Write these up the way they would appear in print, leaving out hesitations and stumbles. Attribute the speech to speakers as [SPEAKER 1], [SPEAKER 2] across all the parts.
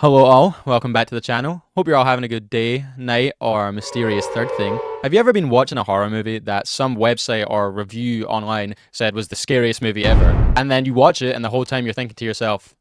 [SPEAKER 1] Hello all, welcome back to the channel. Hope you're all having a good day, night, or mysterious third thing. Have you ever been watching a horror movie that some website or review online said was the scariest movie ever, and then you watch it and the whole time you're thinking to yourself,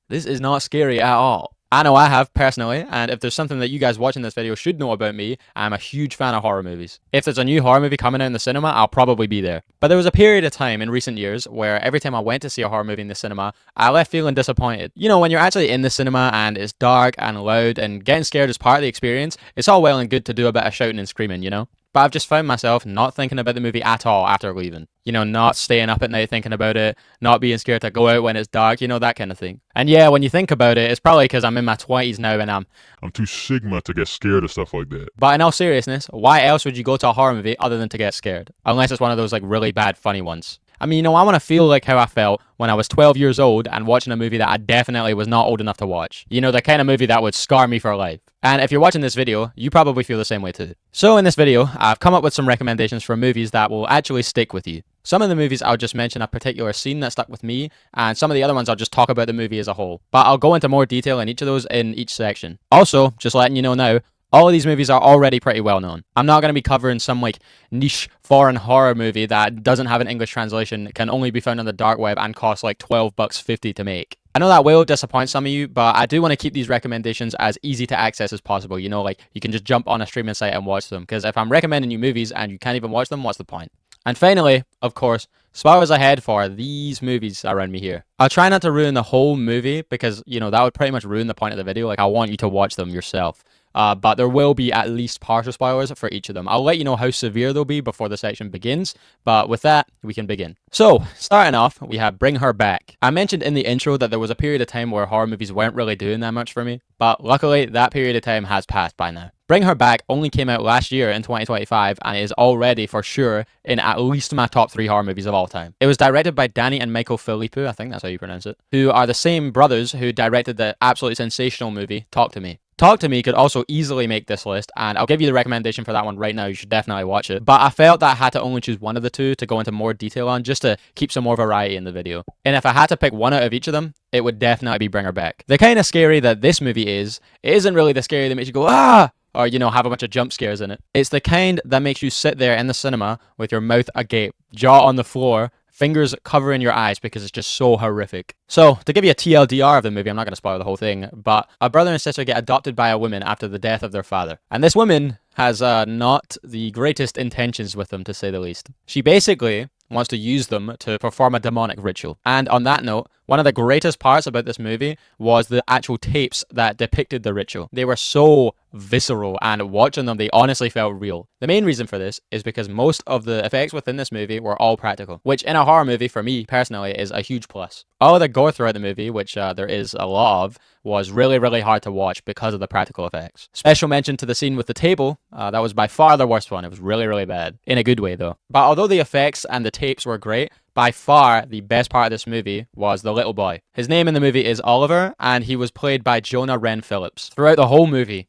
[SPEAKER 1] this is not scary at all? I know I have, personally, and if there's something that you guys watching this video should know about me, I'm a huge fan of horror movies. If there's a new horror movie coming out in the cinema, I'll probably be there. But there was a period of time in recent years where every time I went to see a horror movie in the cinema, I left feeling disappointed. You know, when you're actually in the cinema and it's dark and loud and getting scared is part of the experience, it's all well and good to do a bit of shouting and screaming, you know? But I've just found myself not thinking about the movie at all after leaving. You know, not staying up at night thinking about it, not being scared to go out when it's dark, you know, that kind of thing. And yeah, when you think about it, it's probably because I'm in my 20s now and
[SPEAKER 2] I'm too Sigma to get scared of stuff like that.
[SPEAKER 1] But in all seriousness, why else would you go to a horror movie other than to get scared? Unless it's one of those like really bad funny ones. I mean, you know, I want to feel like how I felt when I was 12 years old and watching a movie that I definitely was not old enough to watch. You know, the kind of movie that would scar me for life. And if you're watching this video, you probably feel the same way too. So in this video, I've come up with some recommendations for movies that will actually stick with you. Some of the movies I'll just mention a particular scene that stuck with me, and some of the other ones I'll just talk about the movie as a whole. But I'll go into more detail in each of those in each section. Also, just letting you know now, all of these movies are already pretty well known. I'm not going to be covering some like niche foreign horror movie that doesn't have an English translation, can only be found on the dark web and costs like $12.50 to make. I know that will disappoint some of you, but I do want to keep these recommendations as easy to access as possible. You know, like you can just jump on a streaming site and watch them, because if I'm recommending you movies and you can't even watch them, what's the point? And finally, of course, spoilers ahead for these movies around me here. I'll try not to ruin the whole movie because, you know, that would pretty much ruin the point of the video. Like, I want you to watch them yourself. But there will be at least partial spoilers for each of them. I'll let you know how severe they'll be before the section begins, but with that, we can begin. So, starting off, we have Bring Her Back. I mentioned in the intro that there was a period of time where horror movies weren't really doing that much for me, but luckily, that period of time has passed by now. Bring Her Back only came out last year in 2025 and is already for sure in at least my top 3 horror movies of all time. It was directed by Danny and Michael Philippou, I think that's how you pronounce it, who are the same brothers who directed the absolutely sensational movie Talk to Me. Talk to Me could also easily make this list, and I'll give you the recommendation for that one right now. You should definitely watch it. But I felt that I had to only choose one of the two to go into more detail on, just to keep some more variety in the video. And if I had to pick one out of each of them, it would definitely be Bring Her Back. The kind of scary that this movie is, it isn't really the scary that makes you go, ah! Or, you know, have a bunch of jump scares in it. It's the kind that makes you sit there in the cinema with your mouth agape, jaw on the floor, fingers covering your eyes because it's just so horrific. So, to give you a TLDR of the movie, I'm not going to spoil the whole thing, but a brother and sister get adopted by a woman after the death of their father. And this woman has not the greatest intentions with them, to say the least. She basically wants to use them to perform a demonic ritual. And on that note, one of the greatest parts about this movie was the actual tapes that depicted the ritual. They were so visceral, and watching them, they honestly felt real. The main reason for this is because most of the effects within this movie were all practical, which in a horror movie, for me personally, is a huge plus. All of the gore throughout the movie, which there is a lot of, was really, really hard to watch because of the practical effects. Special mention to the scene with the table. That was by far the worst one. It was really, really bad. In a good way, though. But although the effects and the tapes were great, by far the best part of this movie was the little boy. His name in the movie is Oliver, and he was played by Jonah Wren Phillips. Throughout the whole movie,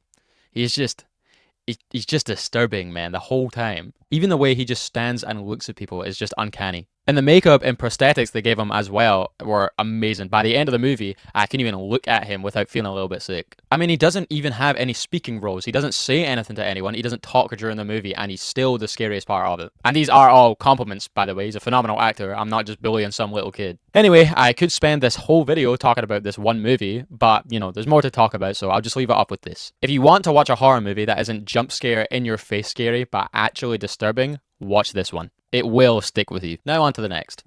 [SPEAKER 1] he's just disturbing, man, the whole time. Even the way he just stands and looks at people is just uncanny. And the makeup and prosthetics they gave him as well were amazing. By the end of the movie, I couldn't even look at him without feeling a little bit sick. I mean, he doesn't even have any speaking roles. He doesn't say anything to anyone. He doesn't talk during the movie, and he's still the scariest part of it. And these are all compliments, by the way. He's a phenomenal actor. I'm not just bullying some little kid. Anyway, I could spend this whole video talking about this one movie, but, you know, there's more to talk about, so I'll just leave it up with this. If you want to watch a horror movie that isn't jump scare, in your face scary, but actually disturbing, watch this one. It will stick with you. Now on to the next.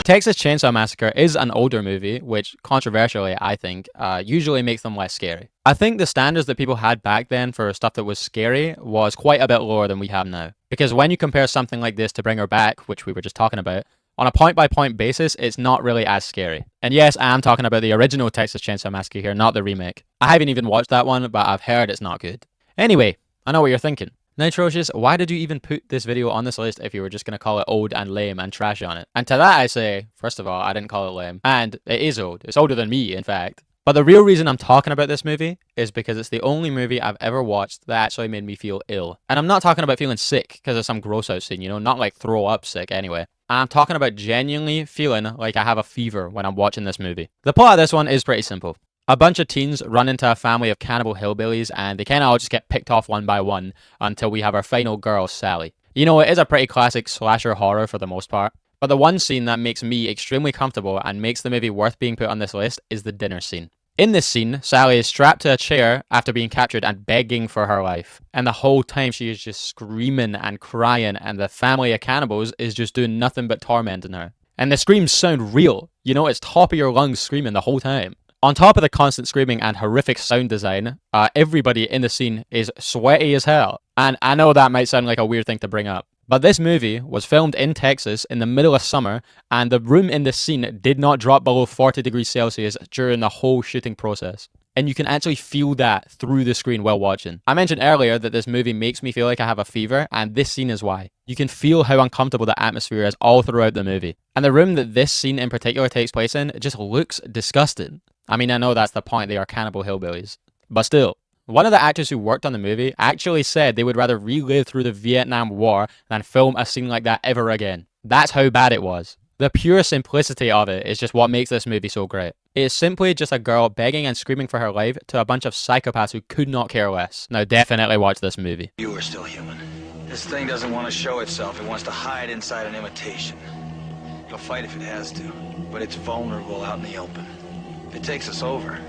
[SPEAKER 1] Texas Chainsaw Massacre is an older movie, which, controversially, I think, usually makes them less scary. I think the standards that people had back then for stuff that was scary was quite a bit lower than we have now. Because when you compare something like this to Bring Her Back, which we were just talking about, on a point-by-point basis, it's not really as scary. And yes, I am talking about the original Texas Chainsaw Massacre here, not the remake. I haven't even watched that one, but I've heard it's not good. Anyway, I know what you're thinking. Nitrocious, why did you even put this video on this list if you were just going to call it old and lame and trash on it? And to that I say, first of all, I didn't call it lame. And it is old. It's older than me, in fact. But the real reason I'm talking about this movie is because it's the only movie I've ever watched that actually made me feel ill. And I'm not talking about feeling sick because of some gross out scene, you know, not like throw up sick anyway. And I'm talking about genuinely feeling like I have a fever when I'm watching this movie. The plot of this one is pretty simple. A bunch of teens run into a family of cannibal hillbillies, and they kind of all just get picked off one by one until we have our final girl, Sally. You know, it is a pretty classic slasher horror for the most part. But the one scene that makes me extremely comfortable and makes the movie worth being put on this list is the dinner scene. In this scene, Sally is strapped to a chair after being captured and begging for her life. And the whole time she is just screaming and crying, and the family of cannibals is just doing nothing but tormenting her. And the screams sound real. You know, it's top of your lungs screaming the whole time. On top of the constant screaming and horrific sound design, everybody in the scene is sweaty as hell. And I know that might sound like a weird thing to bring up, but this movie was filmed in Texas in the middle of summer, and the room in this scene did not drop below 40 degrees Celsius during the whole shooting process. And you can actually feel that through the screen while watching. I mentioned earlier that this movie makes me feel like I have a fever, and this scene is why. You can feel how uncomfortable the atmosphere is all throughout the movie. And the room that this scene in particular takes place in just looks disgusting. I mean, I know that's the point, they are cannibal hillbillies. But still, one of the actors who worked on the movie actually said they would rather relive through the Vietnam War than film a scene like that ever again. That's how bad it was. The pure simplicity of it is just what makes this movie so great. It is simply just a girl begging and screaming for her life to a bunch of psychopaths who could not care less. Now definitely watch this movie.
[SPEAKER 3] You are still human. This thing doesn't want to show itself. It wants to hide inside an imitation. It'll fight if it has to, but it's vulnerable out in the open. If it takes us over,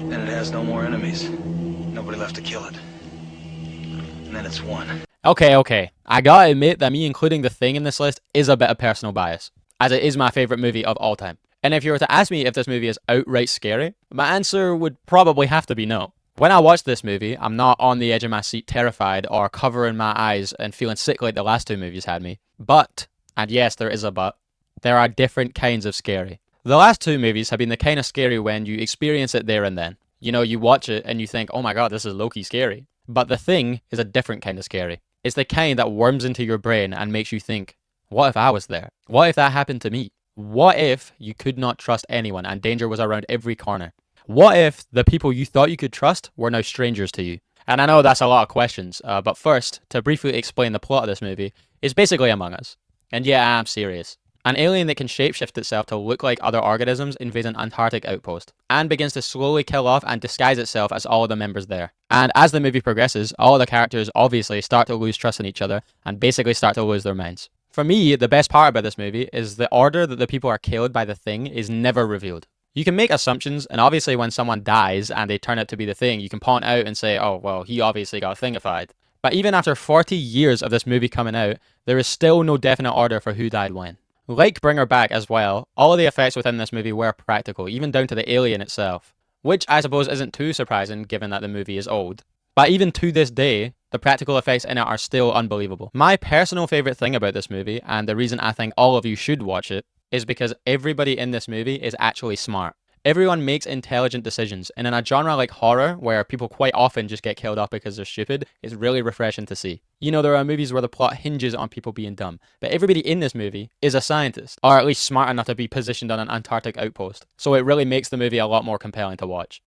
[SPEAKER 3] then it has no more enemies. Nobody left to kill it. And then it's won.
[SPEAKER 1] Okay. I gotta admit that me including The Thing in this list is a bit of personal bias, as it is my favorite movie of all time. And if you were to ask me if this movie is outright scary, my answer would probably have to be no. When I watch this movie, I'm not on the edge of my seat terrified or covering my eyes and feeling sick like the last two movies had me. But, and yes, there is a but, there are different kinds of scary. The last two movies have been the kind of scary when you experience it there and then. You know, you watch it and you think, oh my god, this is low-key scary. But The Thing is a different kind of scary. It's the kind that worms into your brain and makes you think, what if I was there? What if that happened to me? What if you could not trust anyone and danger was around every corner? What if the people you thought you could trust were now strangers to you? And I know that's a lot of questions, but first, to briefly explain the plot of this movie, it's basically Among Us. And yeah, I'm serious. An alien that can shapeshift itself to look like other organisms invades an Antarctic outpost, and begins to slowly kill off and disguise itself as all of the members there. And as the movie progresses, all the characters obviously start to lose trust in each other, and basically start to lose their minds. For me, the best part about this movie is the order that the people are killed by the Thing is never revealed. You can make assumptions, and obviously when someone dies and they turn out to be the Thing, you can point out and say, oh, well, he obviously got thingified. But even after 40 years of this movie coming out, there is still no definite order for who died when. Like Bring Her Back as well, all of the effects within this movie were practical, even down to the alien itself. Which I suppose isn't too surprising given that the movie is old. But even to this day, the practical effects in it are still unbelievable. My personal favourite thing about this movie, and the reason I think all of you should watch it, is because everybody in this movie is actually smart. Everyone makes intelligent decisions, and in a genre like horror, where people quite often just get killed off because they're stupid, it's really refreshing to see. You know, there are movies where the plot hinges on people being dumb, but everybody in this movie is a scientist, or at least smart enough to be positioned on an Antarctic outpost, so it really makes the movie a lot more compelling to watch.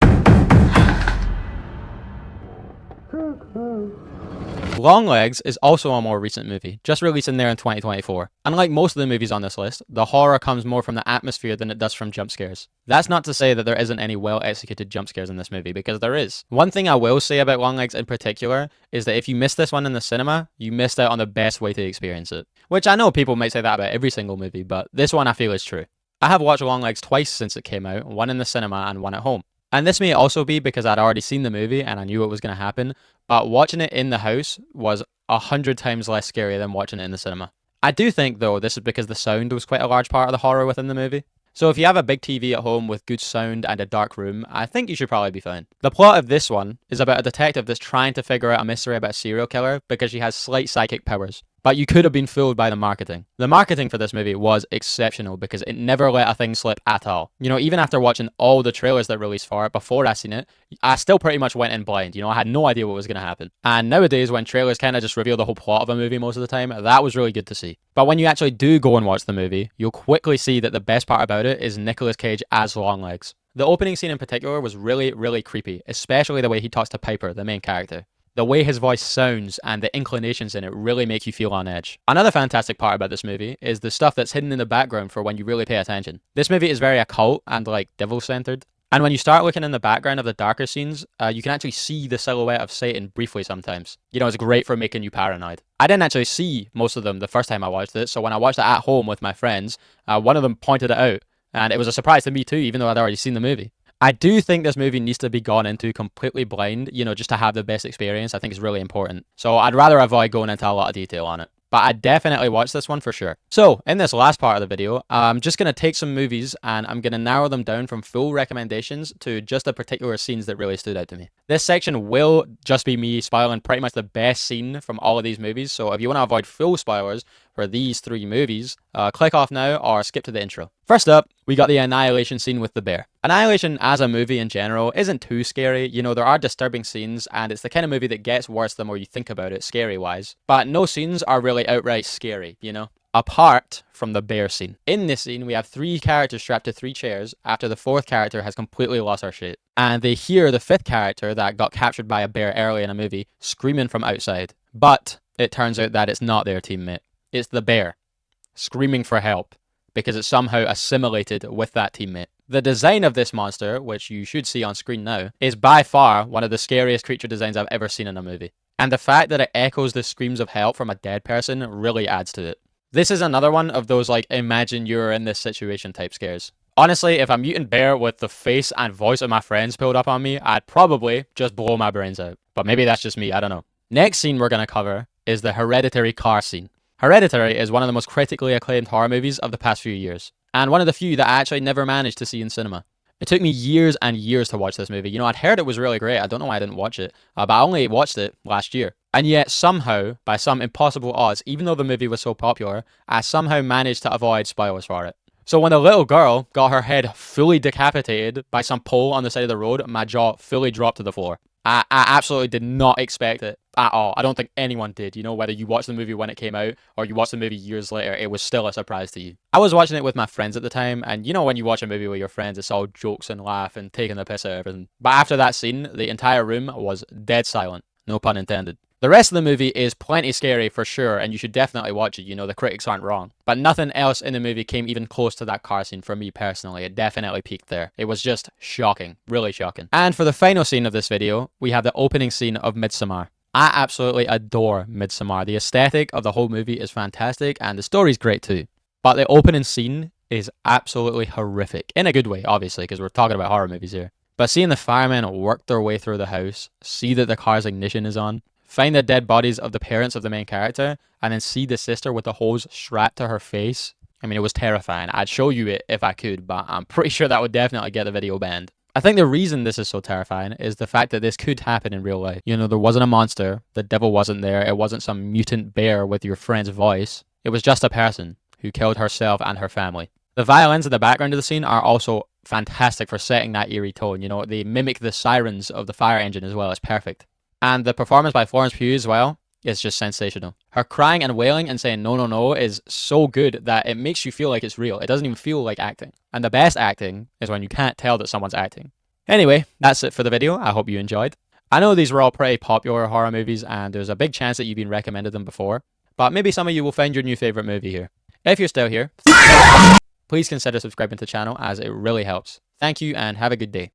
[SPEAKER 1] Longlegs is also a more recent movie, just released in there in 2024. Unlike most of the movies on this list, the horror comes more from the atmosphere than it does from jump scares. That's not to say that there isn't any well executed jump scares in this movie, because there is. One thing I will say about Longlegs in particular is that if you missed this one in the cinema, you missed out on the best way to experience it. Which I know people might say that about every single movie, but this one I feel is true. I have watched Longlegs twice since it came out, one in the cinema and one at home. And this may also be because I'd already seen the movie and I knew it was going to happen, but watching it in the house was 100 times less scary than watching it in the cinema. I do think, though, this is because the sound was quite a large part of the horror within the movie. So if you have a big TV at home with good sound and a dark room, I think you should probably be fine. The plot of this one is about a detective that's trying to figure out a mystery about a serial killer because she has slight psychic powers. But you could have been fooled by the marketing. The marketing for this movie was exceptional because it never let a thing slip at all. You know, even after watching all the trailers that released for it before I seen it, I still pretty much went in blind. You know, I had no idea what was going to happen. And nowadays, when trailers kind of just reveal the whole plot of a movie most of the time, that was really good to see. But when you actually do go and watch the movie, you'll quickly see that the best part about it is Nicolas Cage as Longlegs. The opening scene in particular was really, really creepy, especially the way he talks to Piper, the main character. The way his voice sounds and the inclinations in it really make you feel on edge. Another fantastic part about this movie is the stuff that's hidden in the background for when you really pay attention. This movie is very occult and like devil-centered. And when you start looking in the background of the darker scenes, you can actually see the silhouette of Satan briefly sometimes. You know, it's great for making you paranoid. I didn't actually see most of them the first time I watched it, so when I watched it at home with my friends, one of them pointed it out, and it was a surprise to me too, even though I'd already seen the movie. I do think this movie needs to be gone into completely blind, you know, just to have the best experience. I think it's really important. So I'd rather avoid going into a lot of detail on it. But I definitely watched this one for sure. So, in this last part of the video, I'm just going to take some movies and I'm going to narrow them down from full recommendations to just the particular scenes that really stood out to me. This section will just be me spoiling pretty much the best scene from all of these movies, so if you want to avoid full spoilers for these 3 movies, click off now or skip to the intro. First up, we got the Annihilation scene with the bear. Annihilation as a movie in general isn't too scary. You know, there are disturbing scenes and it's the kind of movie that gets worse the more you think about it scary-wise. But no scenes are really outright scary, you know? Apart from the bear scene. In this scene, we have 3 characters strapped to 3 chairs after the 4th character has completely lost her shit. And they hear the 5th character that got captured by a bear early in a movie screaming from outside. But it turns out that it's not their teammate. It's the bear screaming for help because it's somehow assimilated with that teammate. The design of this monster, which you should see on screen now, is by far one of the scariest creature designs I've ever seen in a movie. And the fact that it echoes the screams of help from a dead person really adds to it. This is another one of those like imagine you're in this situation type scares. Honestly, if a mutant bear with the face and voice of my friends pulled up on me, I'd probably just blow my brains out. But maybe that's just me, I don't know. Next scene we're going to cover is the Hereditary car scene. Hereditary is one of the most critically acclaimed horror movies of the past few years, and one of the few that I actually never managed to see in cinema. It took me years and years to watch this movie. You know, I'd heard it was really great. I don't know why I didn't watch it, but I only watched it last year. And yet, somehow, by some impossible odds, even though the movie was so popular, I somehow managed to avoid spoilers for it. So when the little girl got her head fully decapitated by some pole on the side of the road, my jaw fully dropped to the floor. I absolutely did not expect it at all. I don't think anyone did. You know, whether you watched the movie when it came out or you watched the movie years later, it was still a surprise to you. I was watching it with my friends at the time, and you know when you watch a movie with your friends, it's all jokes and laugh and taking the piss out of everything. But after that scene, the entire room was dead silent. No pun intended. The rest of the movie is plenty scary for sure, and you should definitely watch it. You know, the critics aren't wrong. But nothing else in the movie came even close to that car scene for me personally. It definitely peaked there. It was just shocking. Really shocking. And for the final scene of this video, we have the opening scene of Midsommar. I absolutely adore Midsommar. The aesthetic of the whole movie is fantastic, and the story's great too. But the opening scene is absolutely horrific. In a good way, obviously, because we're talking about horror movies here. But seeing the firemen work their way through the house, see that the car's ignition is on, find the dead bodies of the parents of the main character, and then see the sister with the hose strapped to her face. I mean, it was terrifying. I'd show you it if I could, but I'm pretty sure that would definitely get the video banned. I think the reason this is so terrifying is the fact that this could happen in real life. You know, there wasn't a monster, the devil wasn't there, it wasn't some mutant bear with your friend's voice. It was just a person who killed herself and her family. The violins in the background of the scene are also fantastic for setting that eerie tone. You know, they mimic the sirens of the fire engine as well. It's perfect. And the performance by Florence Pugh as well is just sensational. Her crying and wailing and saying no, no, no is so good that it makes you feel like it's real. It doesn't even feel like acting. And the best acting is when you can't tell that someone's acting. Anyway, that's it for the video. I hope you enjoyed. I know these were all pretty popular horror movies and there's a big chance that you've been recommended them before, but maybe some of you will find your new favorite movie here. If you're still here, please consider subscribing to the channel as it really helps. Thank you and have a good day.